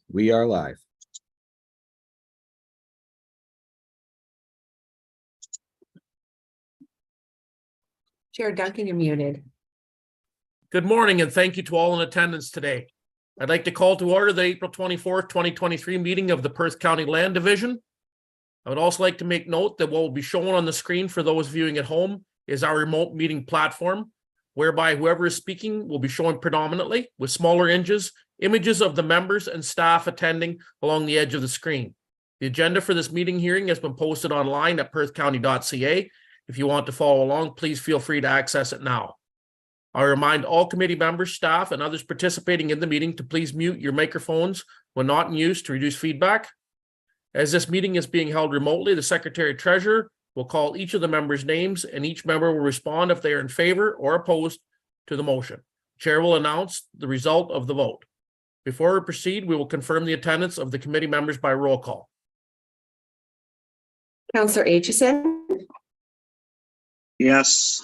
We are live. Chair Duncan, you're muted. Good morning, and thank you to all in attendance today. I'd like to call to order the April 24th, 2023 meeting of the Perth County Land Division. I would also like to make note that what will be shown on the screen for those viewing at home is our remote meeting platform, whereby whoever is speaking will be shown predominantly with smaller images of the members and staff attending along the edge of the screen. The agenda for this meeting hearing has been posted online at perthcounty.ca. If you want to follow along, please feel free to access it now. I remind all committee members, staff, and others participating in the meeting to please mute your microphones when not in use to reduce feedback. As this meeting is being held remotely, the Secretary-Treasurer will call each of the members' names, and each member will respond if they are in favor or opposed to the motion. Chair will announce the result of the vote. Before we proceed, we will confirm the attendance of the committee members by roll call. Councillor Aitchison. Yes.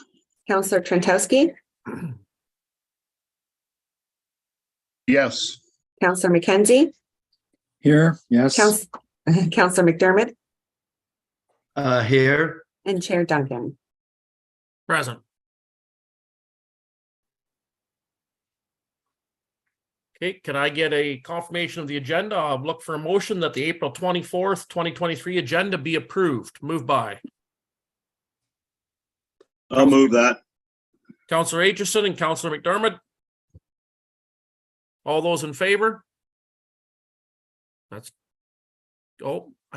Councillor Trentowski. Yes. Councillor McKenzie. Here. Yes. Councillor McDermott. Here. And Chair Duncan. Present. Okay, can I get a confirmation of the agenda? I'll look for a motion that the April 24th, 2023 agenda be approved. Moved by I'll move that. Councillor Aitchison and Councillor McDermott. All those in favor? I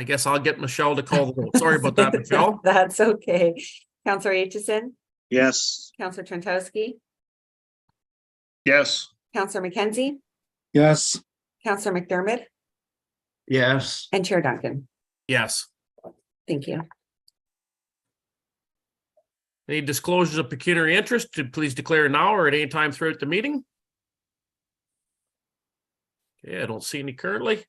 guess I'll get Michelle to call the vote. Sorry about that, Michelle. That's okay. Councillor Aitchison. Yes. Councillor Trentowski. Yes. Councillor McKenzie. Yes. Councillor McDermott. Yes. And Chair Duncan. Yes. Thank you. Any disclosures of pecuniary interest, please declare now or at any time throughout the meeting. Okay, I don't see any currently.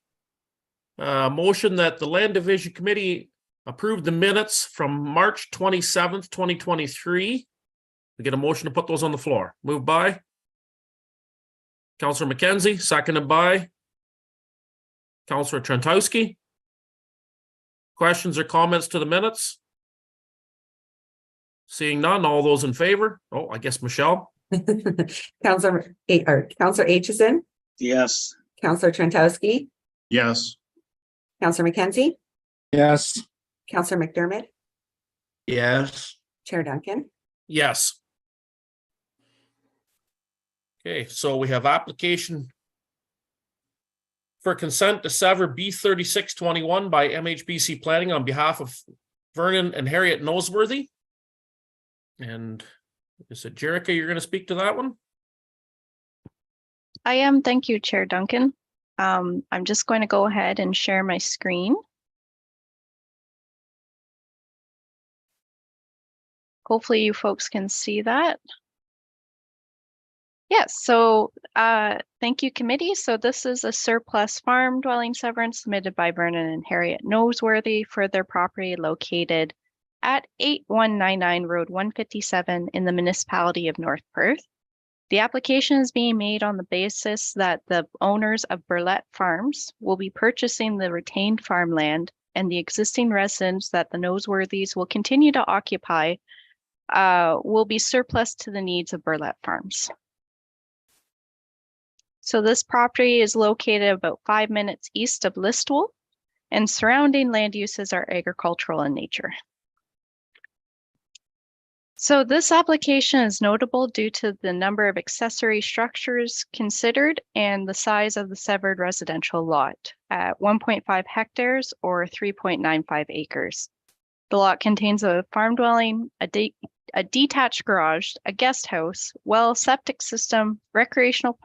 Motion that the Land Division Committee approve the minutes from March 27th, 2023. We get a motion to put those on the floor. Moved by Councillor McKenzie, seconded by Councillor Trentowski. Questions or comments to the minutes? Seeing none, all those in favor? Oh, I guess Michelle. Councillor Aitchison. Yes. Councillor Trentowski. Yes. Councillor McKenzie. Yes. Councillor McDermott. Yes. Chair Duncan. Yes. Okay, so we have application for consent to sever B3621 by MHBC Planning on behalf of Vernon and Harriet Noseworthy. And is it Jerica, you're going to speak to that one? I am. Thank you, Chair Duncan. I'm just going to go ahead and share my screen. Hopefully you folks can see that. Yes, so thank you, committee. So this is a surplus farm dwelling severance submitted by Vernon and Harriet Noseworthy for their property located at 8199 Road 157 in the municipality of North Perth. The application is being made on the basis that the owners of Burlette Farms will be purchasing the retained farmland, and the existing residents that the Noseworthys will continue to occupy will be surplus to the needs of Burlette Farms. So this property is located about 5 minutes east of Listowel, and surrounding land uses are agricultural in nature. So this application is notable due to the number of accessory structures considered and the size of the severed residential lot at 1.5 hectares or 3.95 acres. The lot contains a farm dwelling, a detached garage, a guest house, well, septic system, recreational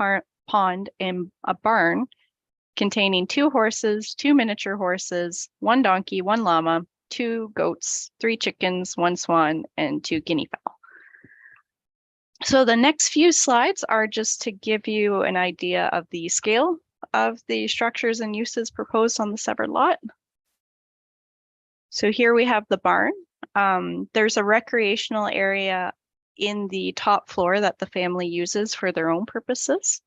pond, and a barn containing 2 horses, 2 miniature horses, 1 donkey, 1 llama, 2 goats, 3 chickens, 1 swan, and 2 guinea fowl. So the next few slides are just to give you an idea of the scale of the structures and uses proposed on the severed lot. So here we have the barn. There's a recreational area in the top floor that the family uses for their own purposes.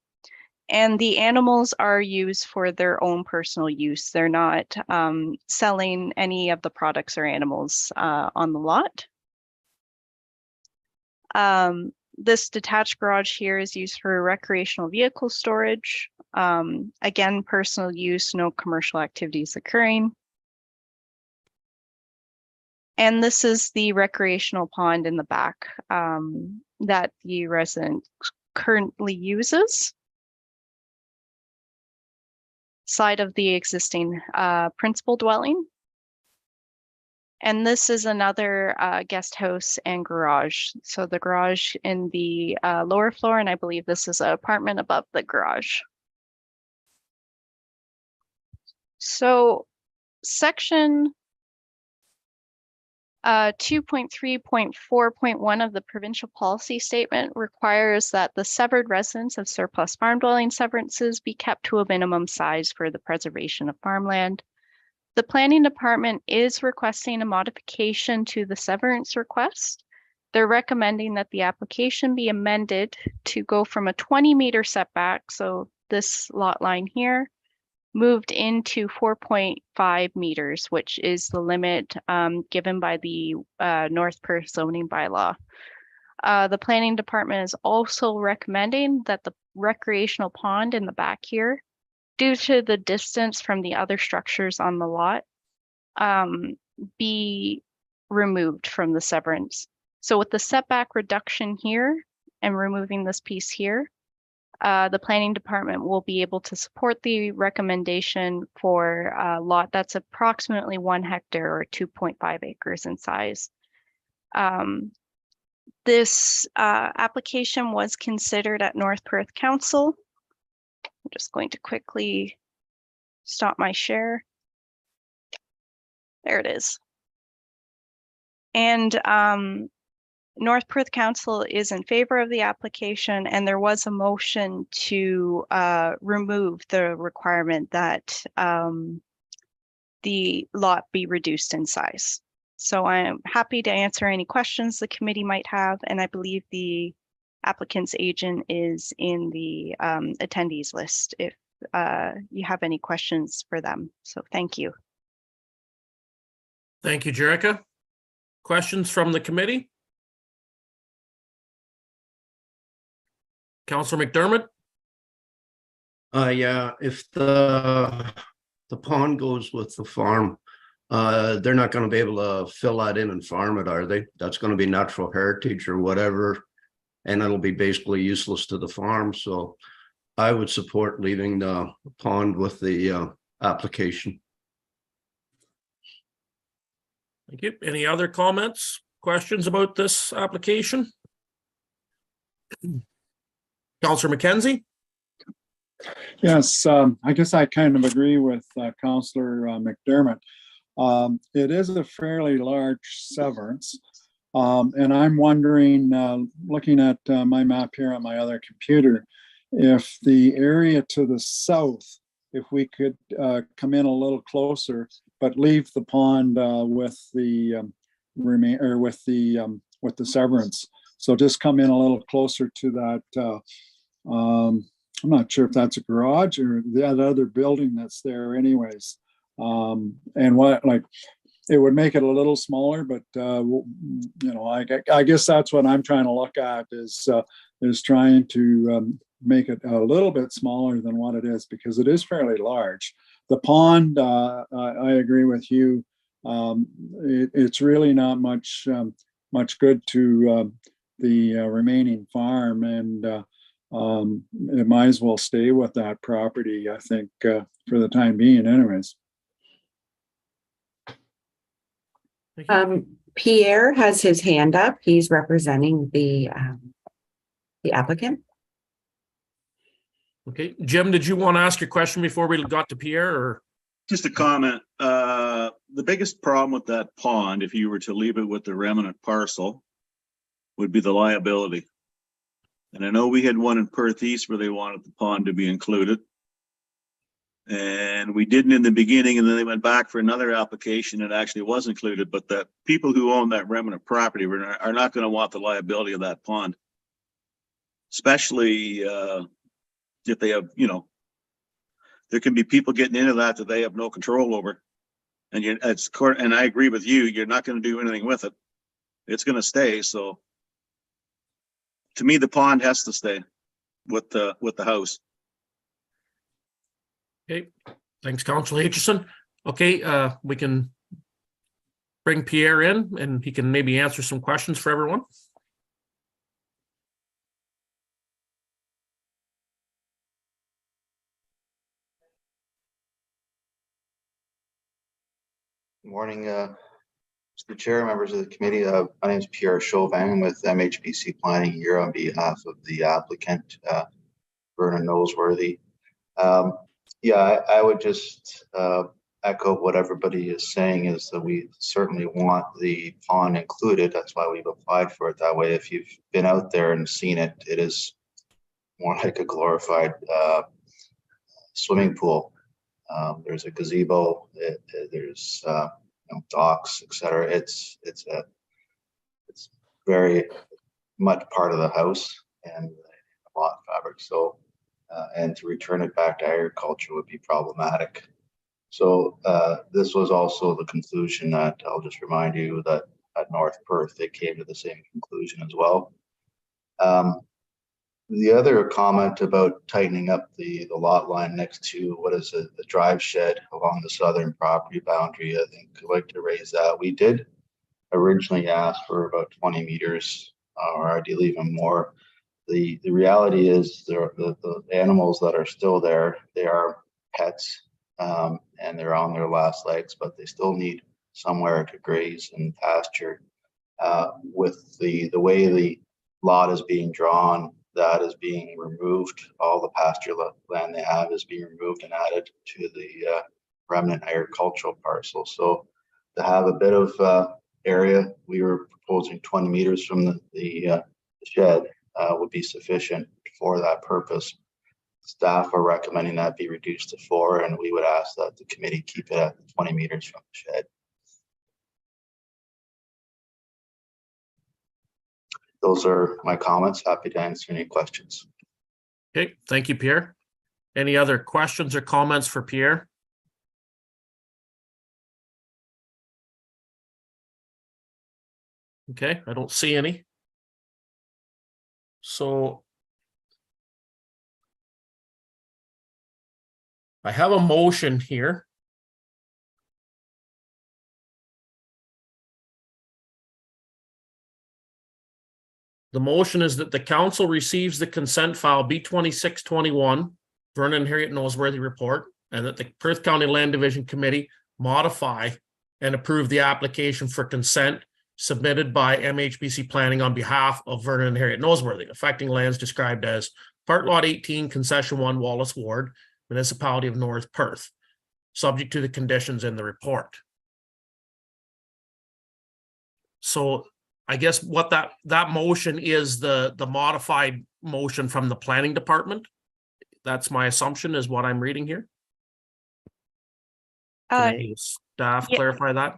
And the animals are used for their own personal use. They're not selling any of the products or animals on the lot. This detached garage here is used for recreational vehicle storage. Again, personal use, no commercial activities occurring. And this is the recreational pond in the back that the resident currently uses. Side of the existing principal dwelling. And this is another guest house and garage. So the garage in the lower floor, and I believe this is an apartment above the garage. So section 2.3.4.1 of the provincial policy statement requires that the severed residence of surplus farm dwelling severances be kept to a minimum size for the preservation of farmland. The planning department is requesting a modification to the severance request. They're recommending that the application be amended to go from a 20-meter setback, so this lot line here, moved into 4.5 meters, which is the limit given by the North Perth zoning bylaw. The planning department is also recommending that the recreational pond in the back here, due to the distance from the other structures on the lot, be removed from the severance. So with the setback reduction here and removing this piece here, the planning department will be able to support the recommendation for a lot that's approximately 1 hectare or 2.5 acres in size. This application was considered at North Perth Council. I'm just going to quickly stop my share. There it is. And North Perth Council is in favor of the application, and there was a motion to remove the requirement that the lot be reduced in size. So I'm happy to answer any questions the committee might have, and I believe the applicant's agent is in the attendees list if you have any questions for them. So thank you. Thank you, Jerica. Questions from the committee? Councillor McDermott? Yeah, if the pond goes with the farm, they're not going to be able to fill that in and farm it, are they? That's going to be natural heritage or whatever, and it'll be basically useless to the farm. So I would support leaving the pond with the application. Thank you. Any other comments, questions about this application? Councillor McKenzie? Yes, I guess I kind of agree with Councillor McDermott. It is a fairly large severance. And I'm wondering, looking at my map here on my other computer, if the area to the south, if we could come in a little closer, but leave the pond with the with the severance. So just come in a little closer to that. I'm not sure if that's a garage or that other building that's there anyways. And what, like, it would make it a little smaller, but you know, I guess that's what I'm trying to look at is trying to make it a little bit smaller than what it is, because it is fairly large. The pond, I agree with you. It's really not much good to the remaining farm, and it might as well stay with that property, I think, for the time being anyways. Pierre has his hand up. He's representing the applicant. Okay, Jim, did you want to ask your question before we got to Pierre, or? Just a comment. The biggest problem with that pond, if you were to leave it with the remnant parcel, would be the liability. And I know we had one in Perth East where they wanted the pond to be included. And we didn't in the beginning, and then they went back for another application and it actually was included. But the people who own that remnant property are not going to want the liability of that pond. Especially if they have, there can be people getting into that they have no control over. And and I agree with you, you're not going to do anything with it. It's going to stay. So to me, the pond has to stay with the house. Okay, thanks, Councilor Aitchison. Okay, we can bring Pierre in and he can maybe answer some questions for everyone. Good morning, Mr. Chair, members of the committee. My name is Pierre Chauvin. I'm with MHPC Planning here on behalf of the applicant, Vernon Noseworthy. Yeah, I would just echo what everybody is saying, is that we certainly want the pond included. That's why we've applied for it that way. If you've been out there and seen it, it is more like a glorified swimming pool. There's a gazebo, there's docks, etc. It's very much part of the house and lot fabric. So, and to return it back to agriculture would be problematic. So this was also the conclusion that, I'll just remind you that at North Perth, they came to the same conclusion as well. The other comment about tightening up the lot line next to what is the drive shed along the southern property boundary, I think I'd like to raise that. We did originally ask for about 20 meters or ideally even more. The reality is the animals that are still there, they are pets and they're on their last legs, but they still need somewhere to graze and pasture. With the way the lot is being drawn, that is being removed. All the pasture land they have is being removed and added to the remnant agricultural parcel. So to have a bit of area, we were proposing 20 meters from the shed would be sufficient for that purpose. Staff are recommending that be reduced to 4, and we would ask that the committee keep it at 20 meters from the shed. Those are my comments. Happy to answer any questions. Okay, thank you, Pierre. Any other questions or comments for Pierre? Okay, I don't see any. So I have a motion here. The motion is that the council receives the consent file B2621, Vernon Harriet Noseworthy report, and that the Perth County Land Division Committee modify and approve the application for consent submitted by MHPC Planning on behalf of Vernon and Harriet Noseworthy, affecting lands described as Part Lot 18, Concession 1, Wallace Ward, Municipality of North Perth, subject to the conditions in the report. So I guess what that motion is the modified motion from the planning department. That's my assumption is what I'm reading here. Can any staff clarify that?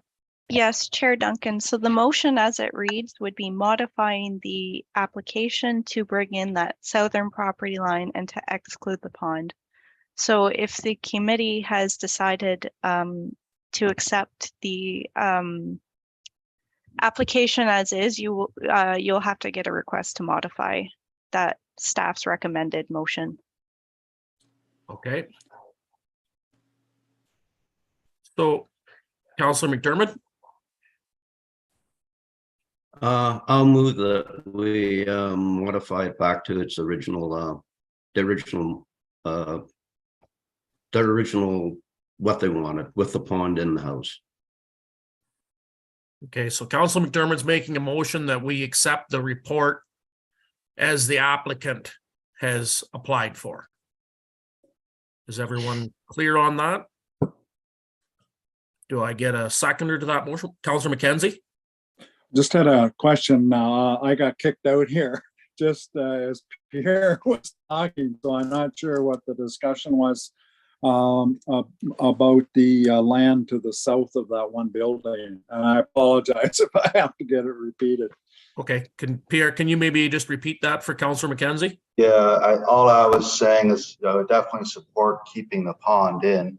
Yes, Chair Duncan. So the motion as it reads would be modifying the application to bring in that southern property line and to exclude the pond. So if the committee has decided to accept the application as is, you'll have to get a request to modify that staff's recommended motion. Okay. So, Councillor McDermott. I'll move that we modify it back to its original, the original what they wanted with the pond in the house. Okay, so Councillor McDermott's making a motion that we accept the report as the applicant has applied for. Is everyone clear on that? Do I get a seconder to that motion? Councillor McKenzie? Just had a question. I got kicked out here just as Pierre was talking, so I'm not sure what the discussion was about the land to the south of that one building. And I apologize if I have to get it repeated. Okay, Pierre, can you maybe just repeat that for Councillor McKenzie? Yeah, all I was saying is I would definitely support keeping the pond in.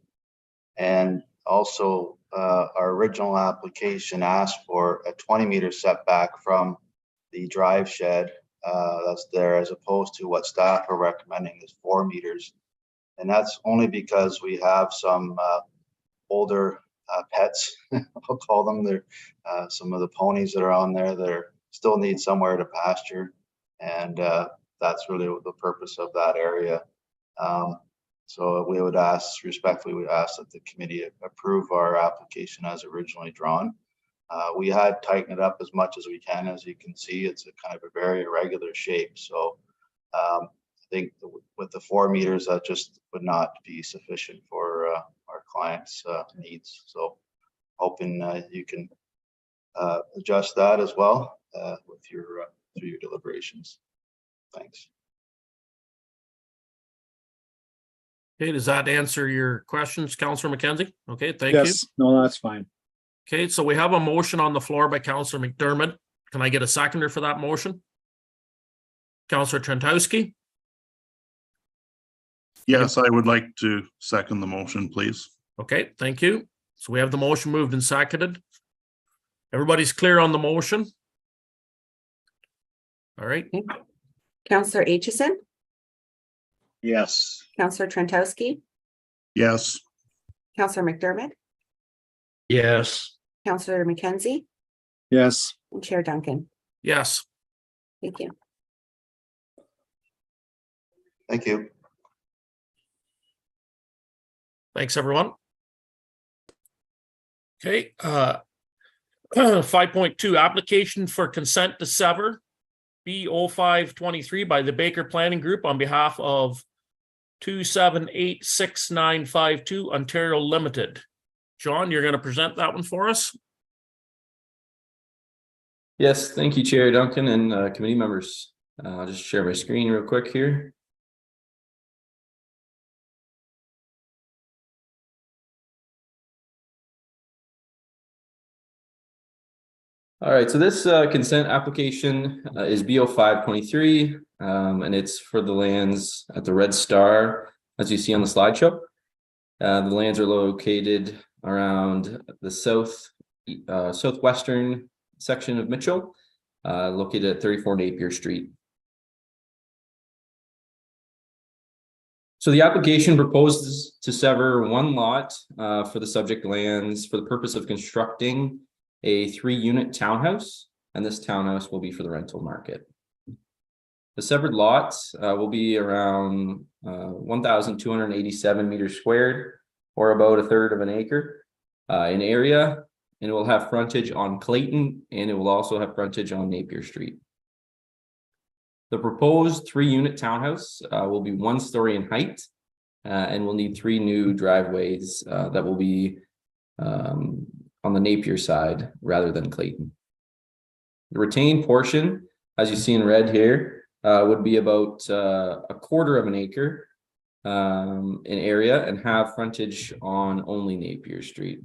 And also, our original application asked for a 20-meter setback from the drive shed that's there, as opposed to what staff are recommending is 4 meters. And that's only because we have some older pets, I'll call them. They're some of the ponies that are on there that still need somewhere to pasture. And that's really the purpose of that area. So we would respectfully ask that the committee approve our application as originally drawn. We had tightened it up as much as we can. As you can see, it's a kind of a very irregular shape. So I think with the 4 meters, that just would not be sufficient for our clients' needs. So hoping you can adjust that as well with through your deliberations. Thanks. Okay, does that answer your questions, Councillor McKenzie? Okay, thank you. Yes, no, that's fine. Okay, so we have a motion on the floor by Councillor McDermott. Can I get a seconder for that motion? Councillor Trentowski? Yes, I would like to second the motion, please. Okay, thank you. So we have the motion moved and seconded. Everybody's clear on the motion? All right, Councillor Aitchison, Yes. Councillor Trentowski, Yes, Councillor McDermott, Yes. Councillor McKenzie, Yes, and Chair Duncan. yes. Thank you. Thank you. Thanks, everyone. Okay, 5.2, application for consent to sever B0523 by the Baker Planning Group on behalf of 2786952 Ontario Limited. John, you're going to present that one for us? Yes, thank you, Chair Duncan and committee members. I'll just share my screen real quick here. All right, so this consent application is B0523, and it's for the lands at the Red Star, as you see on the slideshow. The lands are located around the southwestern section of Mitchell, located at 34 Napier Street. So the application proposes to sever one lot for the subject lands for the purpose of constructing a 3-unit townhouse, and this townhouse will be for the rental market. The severed lots will be around 1,287 meters squared, or about a third of an acre in area, and it will have frontage on Clayton, and it will also have frontage on Napier Street. The proposed 3-unit townhouse will be 1 story in height, and will need 3 new driveways that will be on the Napier side rather than Clayton. The retained portion, as you see in red here, would be about a quarter of an acre in area and have frontage on only Napier Street.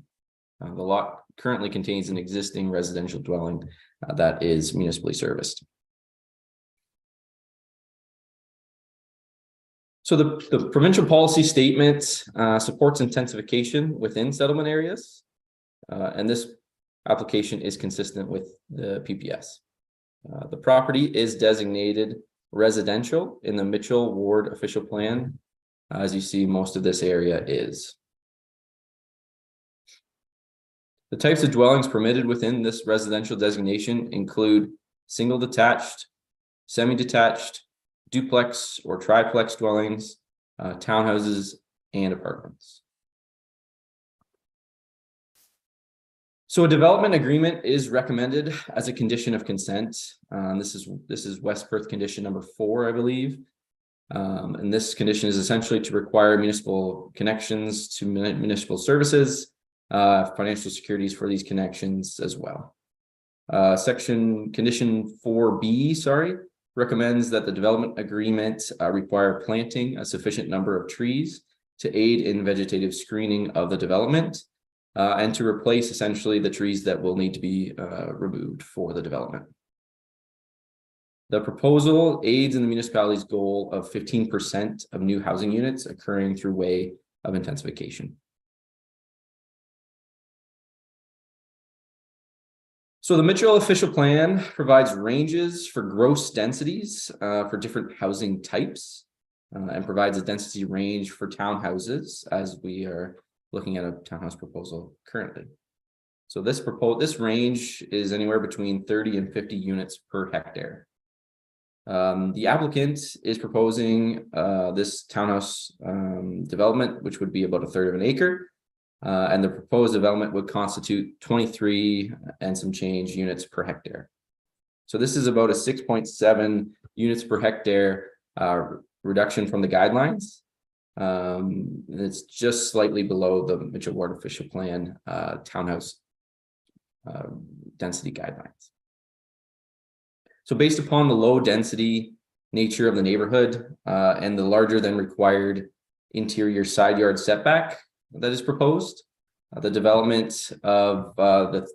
The lot currently contains an existing residential dwelling that is municipally serviced. So the provincial policy statement supports intensification within settlement areas. And this application is consistent with the PPS. The property is designated residential in the Mitchell Ward official plan. As you see, most of this area is. The types of dwellings permitted within this residential designation include single detached, semi-detached, duplex or triplex dwellings, townhouses, and apartments. So a development agreement is recommended as a condition of consent. This is West Perth condition number 4, I believe. And this condition is essentially to require municipal connections to municipal services, financial securities for these connections as well. Condition 4B, recommends that the development agreement require planting a sufficient number of trees to aid in vegetative screening of the development. And to replace essentially the trees that will need to be removed for the development. The proposal aids in the municipality's goal of 15% of new housing units occurring through way of intensification. So the Mitchell official plan provides ranges for gross densities for different housing types and provides a density range for townhouses as we are looking at a townhouse proposal currently. So this range is anywhere between 30 and 50 units per hectare. The applicant is proposing this townhouse development, which would be about 1/3 of an acre. And the proposed development would constitute 23 and some change units per hectare. So this is about a 6.7 units per hectare reduction from the guidelines. It's just slightly below the Mitchell Ward official plan townhouse density guidelines. So based upon the low density nature of the neighborhood and the larger than required interior side yard setback that is proposed, the development of the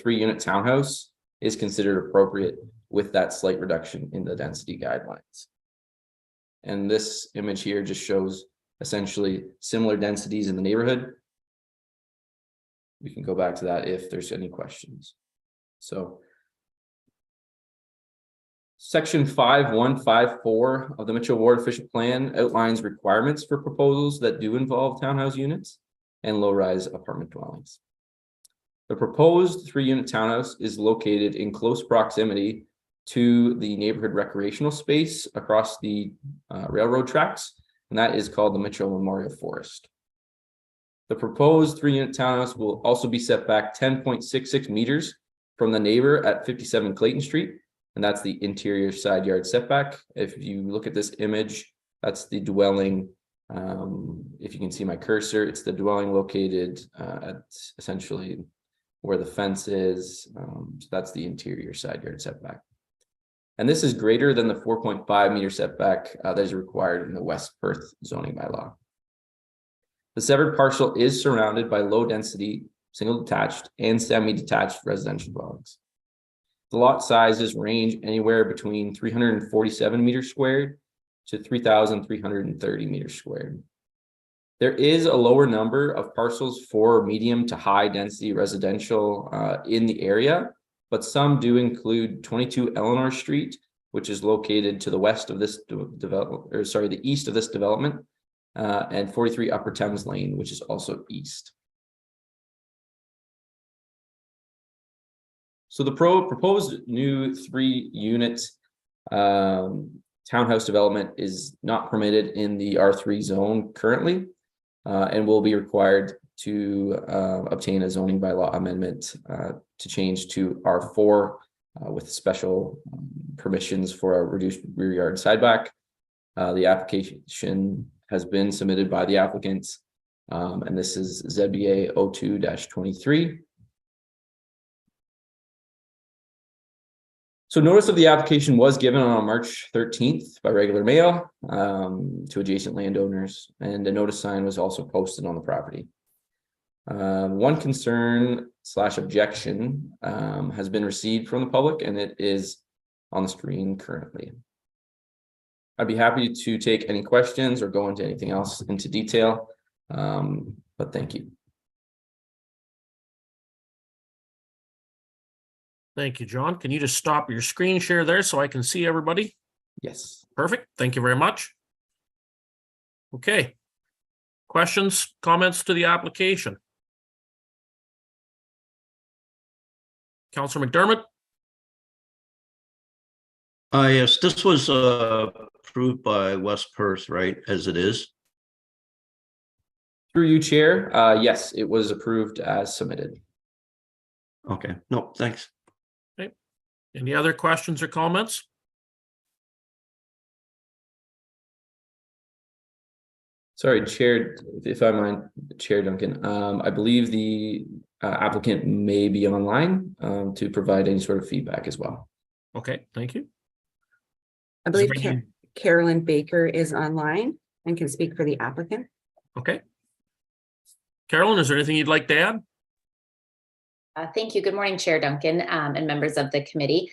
3-unit townhouse is considered appropriate with that slight reduction in the density guidelines. And this image here just shows essentially similar densities in the neighborhood. We can go back to that if there's any questions. So Section 5154 of the Mitchell Ward official plan outlines requirements for proposals that do involve townhouse units and low-rise apartment dwellings. The proposed 3-unit townhouse is located in close proximity to the neighborhood recreational space across the railroad tracks, and that is called the Mitchell Memorial Forest. The proposed 3-unit townhouse will also be set back 10.66 meters from the neighbor at 57 Clayton Street, and that's the interior side yard setback. If you look at this image, that's the dwelling. If you can see my cursor, it's the dwelling located at essentially where the fence is. So that's the interior side yard setback. And this is greater than the 4.5 meter setback that is required in the West Perth zoning bylaw. The severed parcel is surrounded by low density, single detached and semi-detached residential dwellings. The lot sizes range anywhere between 347 meters squared to 3,330 meters squared. There is a lower number of parcels for medium to high density residential in the area, but some do include 22 Eleanor Street, which is located to the west of this the east of this development, and 43 Upper Thames Lane, which is also east. So the proposed new 3-unit townhouse development is not permitted in the R3 zone currently, and will be required to obtain a zoning bylaw amendment to change to R4 with special permissions for a reduced rear yard sideback. The application has been submitted by the applicants, and this is ZBA 02-23. So notice of the application was given on March 13th by regular mail to adjacent landowners, and a notice sign was also posted on the property. One concern / objection has been received from the public, and it is on the screen currently. I'd be happy to take any questions or go into anything else into detail, but thank you. Thank you, John. Can you just stop your screen share there so I can see everybody? Yes. Perfect. Thank you very much. Okay. Questions, comments to the application? Councillor McDermott? Yes, this was approved by West Perth, right, as it is? Through you, Chair. Yes, it was approved as submitted. Okay, no, thanks. Any other questions or comments? Sorry, Chair, if I mind, Chair Duncan, I believe the applicant may be online to provide any sort of feedback as well. Okay, thank you. I believe Carolyn Baker is online and can speak for the applicant. Okay. Carolyn, is there anything you'd like to add? Thank you. Good morning, Chair Duncan, and members of the committee.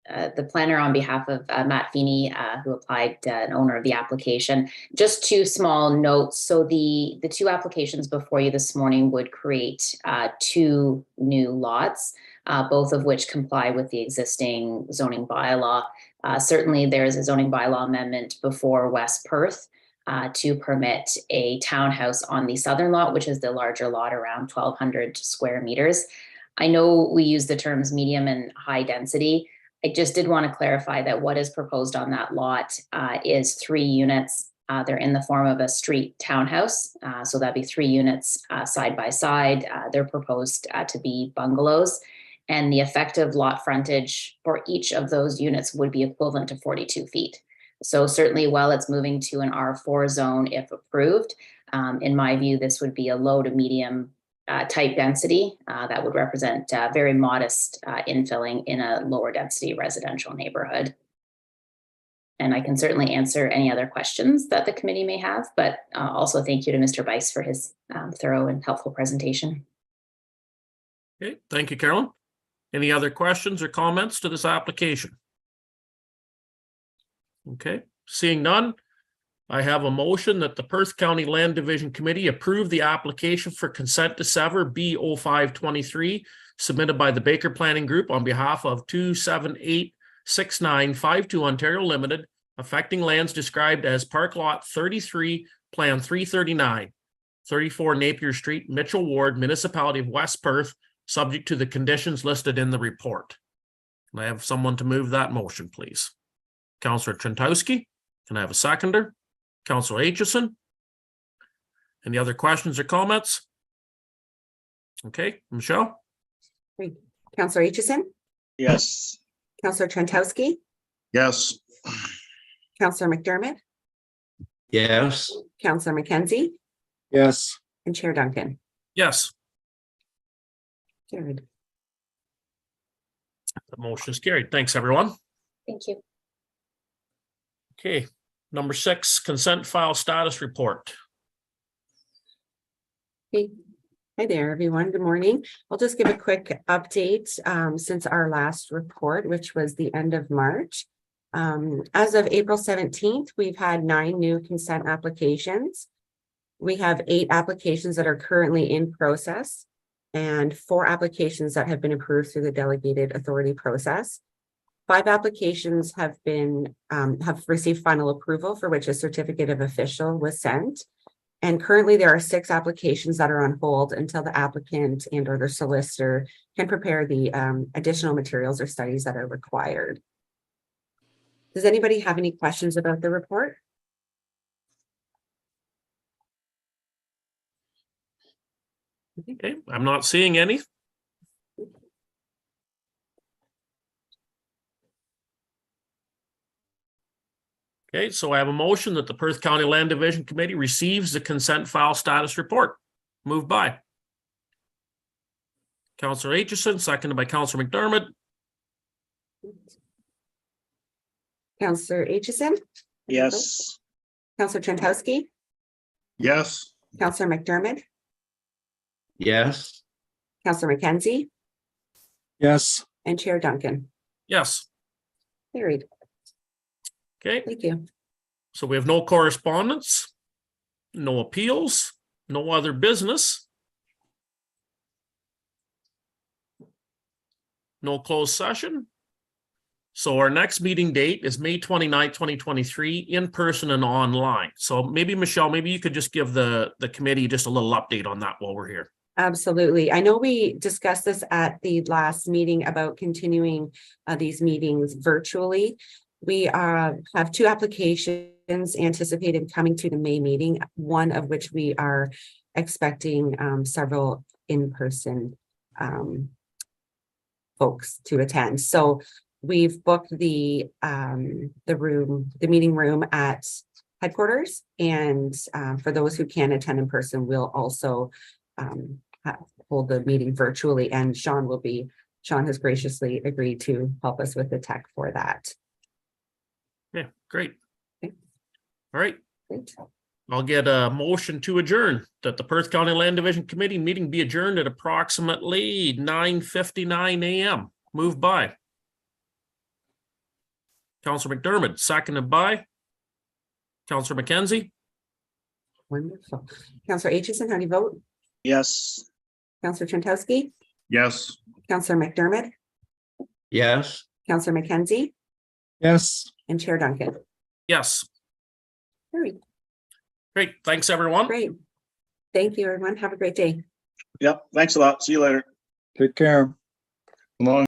the planner on behalf of Matt Feeney, who applied, an owner of the application. Just two small notes. So the two applications before you this morning would create two new lots, both of which comply with the existing zoning bylaw. Certainly, there is a zoning bylaw amendment before West Perth to permit a townhouse on the southern lot, which is the larger lot, around 1,200 square meters. I know we use the terms medium and high density. I just did want to clarify that what is proposed on that lot is 3 units. They're in the form of a street townhouse. So that'd be 3 units side by side. They're proposed to be bungalows. And the effective lot frontage for each of those units would be equivalent to 42 feet. So certainly while it's moving to an R4 zone, if approved, in my view, this would be a low to medium type density that would represent very modest infilling in a lower density residential neighborhood. And I can certainly answer any other questions that the committee may have, but also thank you to Mr. Bice for his thorough and helpful presentation. Okay, thank you, Carolyn. Any other questions or comments to this application? Okay, seeing none, I have a motion that the Perth County Land Division Committee approve the application for consent to sever B0523 submitted by the Baker Planning Group on behalf of 2786952 Ontario Limited, affecting lands described as Park Lot 33, Plan 339, 34 Napier Street, Mitchell Ward, Municipality of West Perth, subject to the conditions listed in the report. Can I have someone to move that motion, please? Councillor Trentowski, can I have a seconder? Councillor Aitchison. Any other questions or comments? Okay, Michelle? Great. Councillor Aitchison, Yes. Councillor Trentowski, Yes. Councillor McDermott, Yes. Councillor McKenzie, Yes. and Chair Duncan. Yes, Carried. the motion is carried. Thanks, everyone. Thank you. Okay, number 6, consent file status report. Hey. Hi there, everyone. Good morning. I'll just give a quick update since our last report, which was the end of March. As of April 17th, we've had 9 new consent applications. We have 8 applications that are currently in process and 4 applications that have been approved through the delegated authority process. 5 applications have received final approval, for which a certificate of official was sent. And currently there are 6 applications that are on hold until the applicant and or their solicitor can prepare the additional materials or studies that are required. Does anybody have any questions about the report? Okay, I'm not seeing any. Okay, so I have a motion that the Perth County Land Division Committee receives the consent file status report. Moved by Councillor Aitchison, seconded by Councillor McDermott. Councillor Aitchison, Yes. Councillor Trentowski, Yes. Councillor McDermott, Yes. Councillor McKenzie, Yes. and Chair Duncan. Yes. Carried. Okay, Thank you. so we have no correspondence, no appeals, no other business, no closed session. So our next meeting date is May 29th, 2023, in person and online. So maybe, Michelle, maybe you could just give the committee just a little update on that while we're here. Absolutely. I know we discussed this at the last meeting about continuing these meetings virtually. We have 2 applications anticipated coming to the May meeting, one of which we are expecting several in-person folks to attend. So we've booked the meeting room at headquarters, and for those who can attend in person, we'll also hold the meeting virtually, and Sean has graciously agreed to help us with the tech for that. Yeah, great. Okay. All right. Great. I'll get a motion to adjourn, that the Perth County Land Division Committee meeting be adjourned at approximately 9:59 a.m. Moved by Counselor McDermott, seconded by Counselor McKenzie. Wonderful. Counselor Aitchison, how do you vote? Yes. Counselor Trentowski, Yes. Counselor McDermott, Yes, Counselor McKenzie, Yes, and Chair Duncan. Yes, Very great. Thanks, everyone. great. Thank you, everyone. Have a great day. Yep. Thanks a lot. See you later. take care. Long